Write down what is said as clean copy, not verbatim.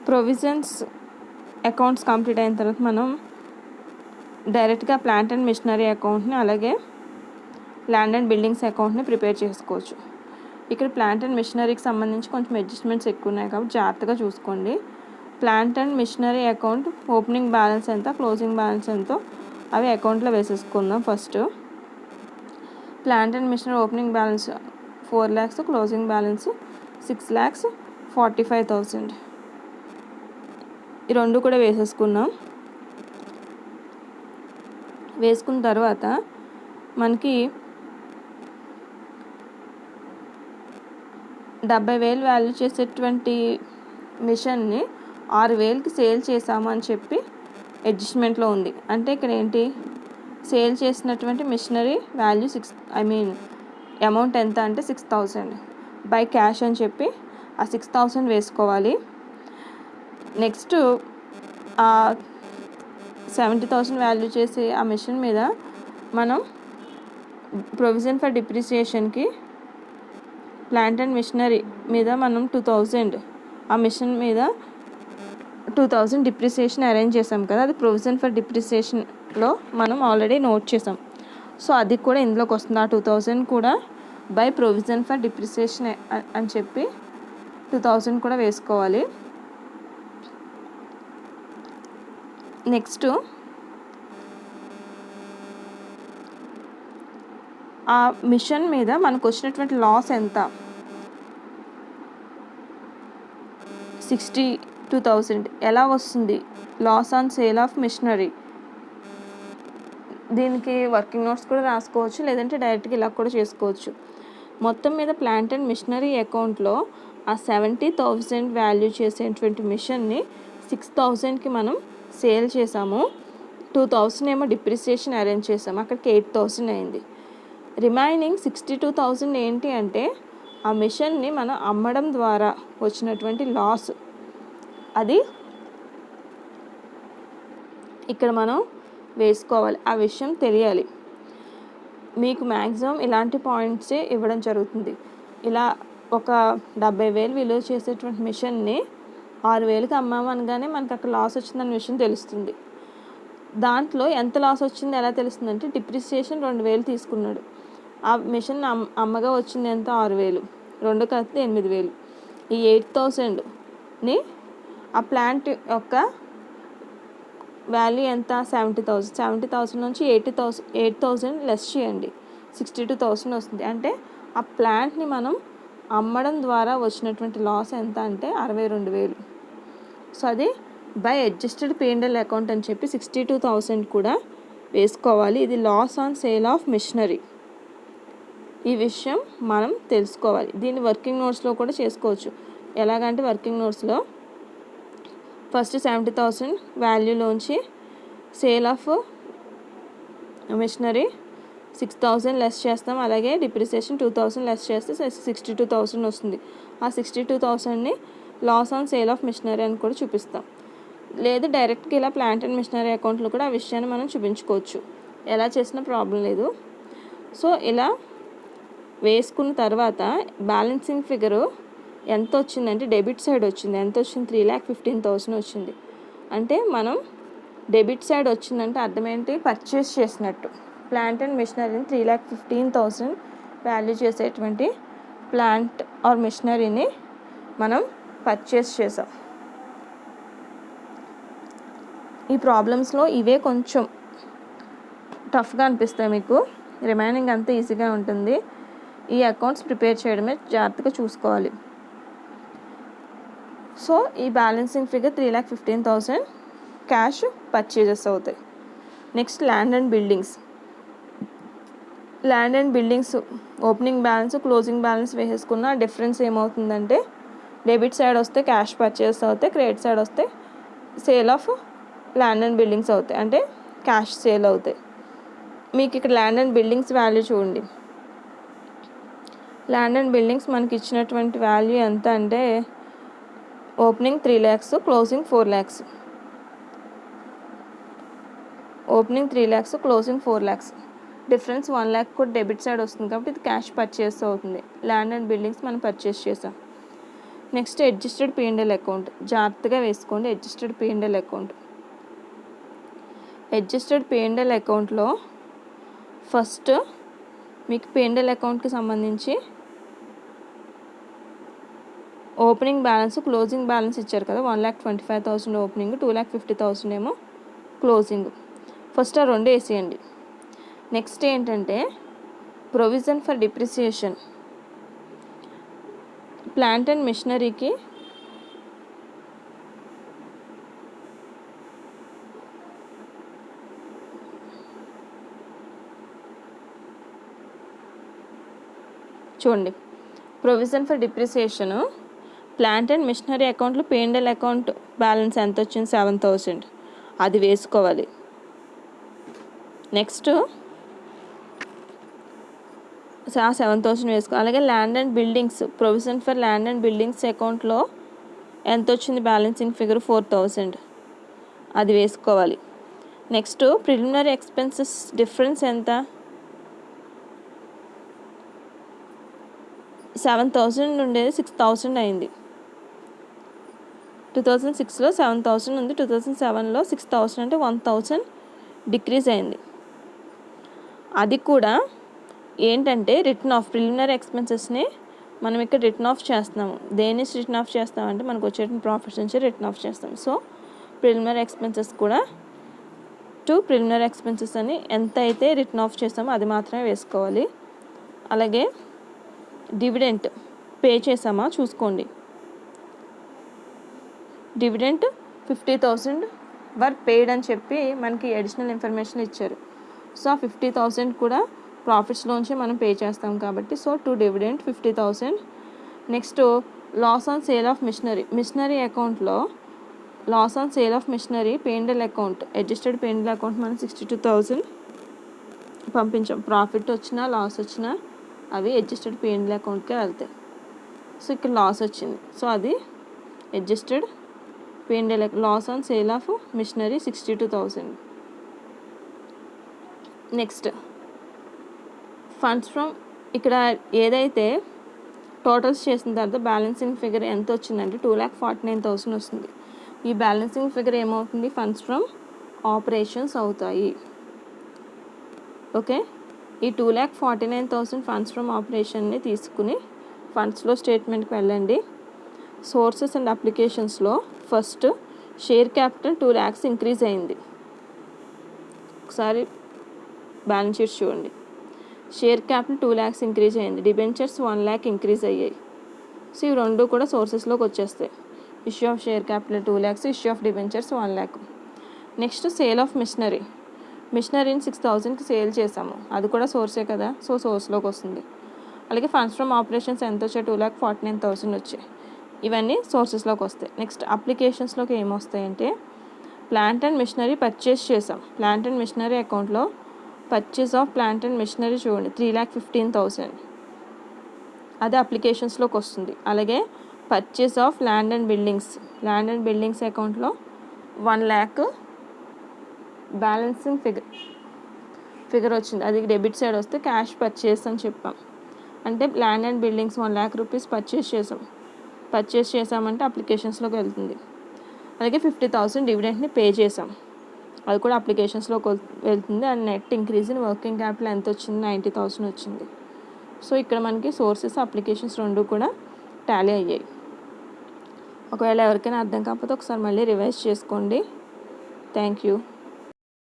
Provisions accounts complete అయిన తర్వాత మనం డైరెక్ట్గా ప్లాంట్ అండ్ మిషనరీ అకౌంట్ని అలాగే ల్యాండ్ అండ్ బిల్డింగ్స్ అకౌంట్ని ప్రిపేర్ చేసుకోవచ్చు. ఇక్కడ ప్లాంట్ అండ్ మిషనరీకి సంబంధించి కొంచెం అడ్జస్ట్మెంట్స్ ఎక్కువ ఉన్నాయి కాబట్టి జాగ్రత్తగా చూసుకోండి. Plant and machinery account opening balance ఎంత, క్లోజింగ్ బ్యాలెన్స్ ఎంతో అవి అకౌంట్లో వేసేసుకుందాం. First plant and machinery opening balance 4 lakhs, closing balance 6,45,000. ఈ రెండు కూడా వేసేసుకున్నాం. వేసుకున్న తర్వాత మనకి 70,000 వాల్యూ చేసేటువంటి మిషన్ని 6,000కి సేల్ చేసాము అని చెప్పి అడ్జస్ట్మెంట్లో ఉంది. అంటే ఇక్కడ ఏంటి, సేల్ చేసినటువంటి మిషనరీ వాల్యూ అమౌంట్ ఎంత అంటే 6,000 బై క్యాష్ అని చెప్పి ఆ 6,000 వేసుకోవాలి. నెక్స్ట్ 70,000 వాల్యూ చేసి ఆ మిషన్ మీద మనం ప్రొవిజన్ ఫర్ డిప్రిసియేషన్కి ప్లాంట్ అండ్ మిషనరీ మీద మనం 2,000 ఆ మిషన్ మీద 2,000 డిప్రిసియేషన్ అరేంజ్ చేసాం కదా, అది ప్రొవిజన్ ఫర్ డిప్రిసియేషన్లో మనం ఆల్రెడీ నోట్ చేసాం. సో అది కూడా ఇందులోకి వస్తుంది. ఆ 2,000 కూడా బై ప్రొవిజన్ ఫర్ డిప్రిసియేషన్ అని చెప్పి 2,000 కూడా వేసుకోవాలి. నెక్స్ట్ ఆ మిషన్ మీద మనకు వచ్చినటువంటి లాస్ ఎంత, 62,000 ఎలా వస్తుంది, loss on sale of machinery. దీనికి వర్కింగ్ నోట్స్ కూడా రాసుకోవచ్చు, లేదంటే డైరెక్ట్గా ఇలా కూడా చేసుకోవచ్చు. మొత్తం మీద ప్లాంట్ అండ్ మిషనరీ అకౌంట్లో ఆ 70,000 వాల్యూ చేసేటువంటి మిషన్ని 6,000కి మనం సేల్ చేసాము. 2,000 ఏమో డిప్రిసియేషన్ అరేంజ్ చేసాము, అక్కడికి 8,000 అయింది. రిమైనింగ్ 62,000 ఏంటి అంటే ఆ మిషన్ని మనం అమ్మడం ద్వారా వచ్చినటువంటి లాస్. అది ఇక్కడ మనం వేసుకోవాలి, ఆ విషయం తెలియాలి. మీకు మ్యాక్సిమం ఇలాంటి పాయింట్సే ఇవ్వడం జరుగుతుంది. ఇలా ఒక 70,000 విలువ చేసేటువంటి మిషన్ని 6,000కి అమ్మాము అనగానే మనకు అక్కడ లాస్ వచ్చిందన్న విషయం తెలుస్తుంది. దాంట్లో ఎంత లాస్ వచ్చింది ఎలా తెలుస్తుంది అంటే డిప్రిసియేషన్ 2,000 తీసుకున్నాడు. ఆ మిషన్ అమ్మగా వచ్చింది ఎంత, 6,000, 2 కలిపితే 8,000. ఈ 8,000ని ఆ ప్లాంట్ యొక్క వాల్యూ ఎంత, 70,000. 70,000 నుంచి 8,000 లెస్ చేయండి, 62,000 వస్తుంది. అంటే ఆ ప్లాంట్ని మనం అమ్మడం ద్వారా వచ్చినటువంటి లాస్ ఎంత అంటే 62,000. సో అది బై అడ్జస్టెడ్ P&L అకౌంట్ అని చెప్పి 62,000 కూడా వేసుకోవాలి. ఇది loss on sale of machinery. ఈ విషయం మనం తెలుసుకోవాలి. దీన్ని వర్కింగ్ నోట్స్లో కూడా చేసుకోవచ్చు. ఎలాగంటే వర్కింగ్ నోట్స్లో ఫస్ట్ 70,000 వాల్యూలోంచి సేల్ ఆఫ్ మిషనరీ 6,000 లెస్ చేస్తాం, అలాగే డిప్రిసియేషన్ 2,000 లెస్ చేస్తే 62,000 వస్తుంది. ఆ 62,000ని loss on sale of machinery అని కూడా చూపిస్తాం. లేదు డైరెక్ట్గా ఇలా ప్లాంట్ అండ్ మిషనరీ అకౌంట్లో కూడా ఆ విషయాన్ని మనం చూపించుకోవచ్చు, ఎలా చేసినా ప్రాబ్లం లేదు. సో ఇలా వేసుకున్న తర్వాత బ్యాలెన్సింగ్ ఫిగరు ఎంత వచ్చిందంటే డెబిట్ సైడ్ వచ్చింది. ఎంత వచ్చింది, 3,15,000 వచ్చింది. అంటే మనం డెబిట్ సైడ్ వచ్చిందంటే అర్థం ఏంటి, పర్చేస్ చేసినట్టు. ప్లాంట్ అండ్ మిషనరీని 3,15,000 వాల్యూ చేసేటువంటి ప్లాంట్ ఆర్ మిషనరీని మనం పర్చేస్ చేసాం. ఈ ప్రాబ్లమ్స్లో ఇవే కొంచెం టఫ్గా అనిపిస్తాయి మీకు, రిమైనింగ్ అంతా ఈజీగా ఉంటుంది. ఈ అకౌంట్స్ ప్రిపేర్ చేయడమే జాగ్రత్తగా చూసుకోవాలి. సో ఈ బ్యాలెన్సింగ్ ఫిగర్ 3,15,000 క్యాష్ పర్చేజెస్ అవుతాయి. Next land and buildings. Land and buildings opening balance, closing balance వేసేసుకున్న డిఫరెన్స్ ఏమవుతుందంటే డెబిట్ సైడ్ వస్తే క్యాష్ పర్చేస్ అవుతాయి, క్రెడిట్ సైడ్ వస్తే sale of land and buildings అవుతాయి, అంటే క్యాష్ సేల్ అవుతాయి. మీకు ఇక్కడ ల్యాండ్ అండ్ బిల్డింగ్స్ వాల్యూ చూడండి. ల్యాండ్ అండ్ బిల్డింగ్స్ మనకి ఇచ్చినటువంటి వాల్యూ ఎంత అంటే opening 3 lakhs, closing 4 lakhs. Opening 3 lakhs, closing 4 lakhs. Difference 1 lakh కూడా డెబిట్ సైడ్ వస్తుంది కాబట్టి ఇది క్యాష్ పర్చేస్ అవుతుంది. ల్యాండ్ అండ్ బిల్డింగ్స్ మనం పర్చేస్ చేసాం. నెక్స్ట్ అడ్జస్టెడ్ P&L అకౌంట్ జాగ్రత్తగా వేసుకోండి. Adjusted P&L account. Adjusted P&L అకౌంట్లో ఫస్ట్ మీకు P&L అకౌంట్కి సంబంధించి ఓపెనింగ్ బ్యాలెన్స్, క్లోజింగ్ బ్యాలెన్స్ ఇచ్చారు కదా. 1,25,000 ఓపెనింగ్, 2,50,000 ఏమో క్లోజింగ్. ఫస్ట్ ఆ రెండు వేసేయండి. నెక్స్ట్ ఏంటంటే provision for depreciation. Plant and మిషనరీకి చూడండి, provision for depreciation plant and machinery అకౌంట్లో P&L అకౌంట్ బ్యాలెన్స్ ఎంత వచ్చింది? 7,000. అది వేసుకోవాలి. నెక్స్ట్ 7,000 వేసుకో. అలాగే land and buildings, provision for land and buildings అకౌంట్లో ఎంత వచ్చింది బ్యాలెన్సింగ్ ఫిగర్? 4,000. అది వేసుకోవాలి. నెక్స్ట్ ప్రిలిమినరీ ఎక్స్పెన్సెస్ డిఫరెన్స్ ఎంత? 7,000 ఉండేది 6,000 అయింది. 2006లో 7,000 ఉంది, 2007లో 6,000, అంటే 1,000 డిక్రీజ్ అయింది. అది కూడా ఏంటంటే రిటర్న్ ఆఫ్ ప్రిలిమినరీ ఎక్స్పెన్సెస్ని మనం ఇక్కడ రిటర్న్ ఆఫ్ చేస్తున్నాము. దేని నుంచి రిటర్న్ ఆఫ్ చేస్తామంటే మనకు వచ్చే ప్రాఫిట్స్ నుంచి రిటర్న్ ఆఫ్ చేస్తాం. సో ప్రిలిమినరీ ఎక్స్పెన్సెస్ కూడా ప్రిలిమినరీ ఎక్స్పెన్సెస్ అని ఎంత అయితే రిటర్న్ ఆఫ్ చేస్తామో అది మాత్రమే వేసుకోవాలి. అలాగే డివిడెంట్ పే చేసామా చూసుకోండి. డివిడెంట్ 50,000 వర్ పెయిడ్ అని చెప్పి మనకి అడిషనల్ ఇన్ఫర్మేషన్ ఇచ్చారు. సో ఆ 50,000 కూడా ప్రాఫిట్స్లోంచి మనం పే చేస్తాం కాబట్టి so dividend 50,000. Next loss on sale of machinery అకౌంట్లో loss on sale of machinery P&L account, adjusted P&L account మనం 62,000 పంపించాం. ప్రాఫిట్ వచ్చినా లాస్ వచ్చినా అవి అడ్జస్టెడ్ P&L అకౌంట్కే వెళ్తాయి. సో ఇక్కడ లాస్ వచ్చింది, సో అది adjusted P&L loss on sale of machinery 62,000. Next funds from, ఇక్కడ ఏదైతే టోటల్స్ చేసిన తర్వాత బ్యాలెన్సింగ్ ఫిగర్ ఎంత వచ్చిందంటే 2,49,000 వస్తుంది. ఈ బ్యాలెన్సింగ్ ఫిగర్ ఏమవుతుంది? ఫండ్స్ ఫ్రమ్ ఆపరేషన్స్ అవుతాయి. ఓకే, ఈ 2,49,000 ఫండ్స్ ఫ్రమ్ ఆపరేషన్ని తీసుకుని ఫండ్స్లో స్టేట్మెంట్కి వెళ్ళండి. సోర్సెస్ అండ్ అప్లికేషన్స్లో first share capital 2 lakhs increase అయింది. ఒకసారి బ్యాలెన్స్ షీట్ చూడండి. షేర్ క్యాపిటల్ 2 lakhs ఇంక్రీజ్ అయింది. డిబెంచర్స్ 1 lakh ఇంక్రీజ్ అయ్యాయి. సో ఇవి రెండు కూడా సోర్సెస్లోకి వచ్చేస్తాయి. Issue of share capital 2 lakhs, issue of debentures 1 lakh. Next sale of మిషనరీని 6,000కి సేల్ చేసాము, అది కూడా సోర్సే కదా, సో సోర్స్లోకి వస్తుంది. అలాగే ఫండ్స్ ఫ్రమ్ ఆపరేషన్స్ ఎంత వచ్చాయి? 2,49,000 వచ్చాయి. ఇవన్నీ సోర్సెస్లోకి వస్తాయి. నెక్స్ట్ అప్లికేషన్స్లోకి ఏమొస్తాయంటే ప్లాంట్ అండ్ మిషనరీ పర్చేస్ చేసాం. ప్లాంట్ అండ్ మిషనరీ అకౌంట్లో purchase of plant and machinery చూడండి 3,15,000, అది అప్లికేషన్స్లోకి వస్తుంది. అలాగే purchase of land and buildings అకౌంట్లో 1 lakh బ్యాలెన్సింగ్ ఫిగర్ వచ్చింది. అది డెబిట్ సైడ్ వస్తే క్యాష్ పర్చేస్ అని చెప్పాం. అంటే land and buildings 1 lakh rupees purchase చేసామంటే అప్లికేషన్స్లోకి వెళ్తుంది. అలాగే 50,000 డివిడెంట్ని పే చేసాం, అది కూడా అప్లికేషన్స్లోకి వెళ్తుంది. And net increase in working capital ఎంత వచ్చింది? 90,000 వచ్చింది. సో ఇక్కడ మనకి సోర్సెస్ అప్లికేషన్స్ రెండు కూడా టాలీ అయ్యాయి. ఒకవేళ ఎవరికైనా అర్థం కాకపోతే ఒకసారి మళ్ళీ రివైజ్ చేసుకోండి. Thank you.